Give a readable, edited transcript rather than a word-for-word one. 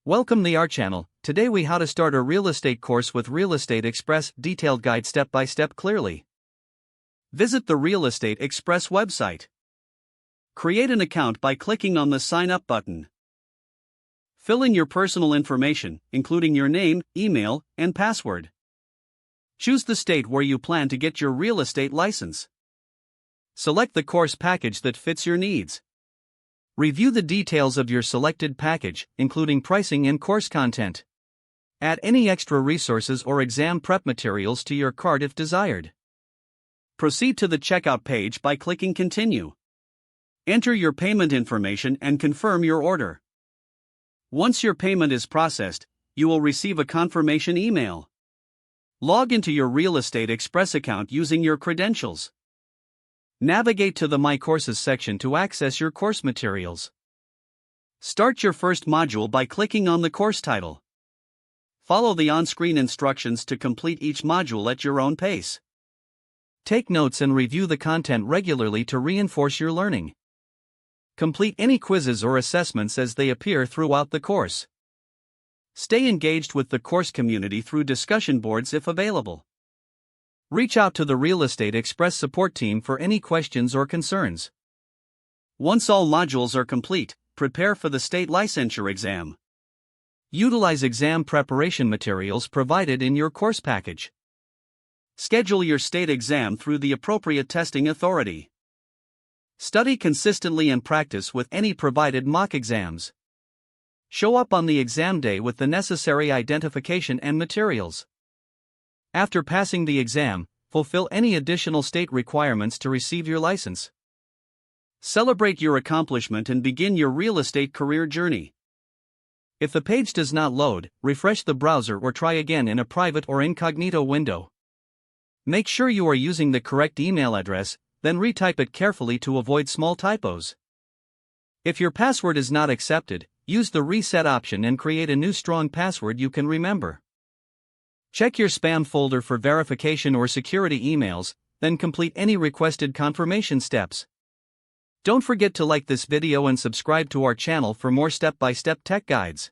Welcome to our channel. Today we how to start a real estate course with Real Estate Express detailed guide step by step clearly. Visit the Real Estate Express website. Create an account by clicking on the sign up button. Fill in your personal information, including your name, email, and password. Choose the state where you plan to get your real estate license. Select the course package that fits your needs. Review the details of your selected package, including pricing and course content. Add any extra resources or exam prep materials to your cart if desired. Proceed to the checkout page by clicking Continue. Enter your payment information and confirm your order. Once your payment is processed, you will receive a confirmation email. Log into your Real Estate Express account using your credentials. Navigate to the My Courses section to access your course materials. Start your first module by clicking on the course title. Follow the on-screen instructions to complete each module at your own pace. Take notes and review the content regularly to reinforce your learning. Complete any quizzes or assessments as they appear throughout the course. Stay engaged with the course community through discussion boards if available. Reach out to the Real Estate Express support team for any questions or concerns. Once all modules are complete, prepare for the state licensure exam. Utilize exam preparation materials provided in your course package. Schedule your state exam through the appropriate testing authority. Study consistently and practice with any provided mock exams. Show up on the exam day with the necessary identification and materials. After passing the exam, fulfill any additional state requirements to receive your license. Celebrate your accomplishment and begin your real estate career journey. If the page does not load, refresh the browser or try again in a private or incognito window. Make sure you are using the correct email address, then retype it carefully to avoid small typos. If your password is not accepted, use the reset option and create a new strong password you can remember. Check your spam folder for verification or security emails, then complete any requested confirmation steps. Don't forget to like this video and subscribe to our channel for more step-by-step tech guides.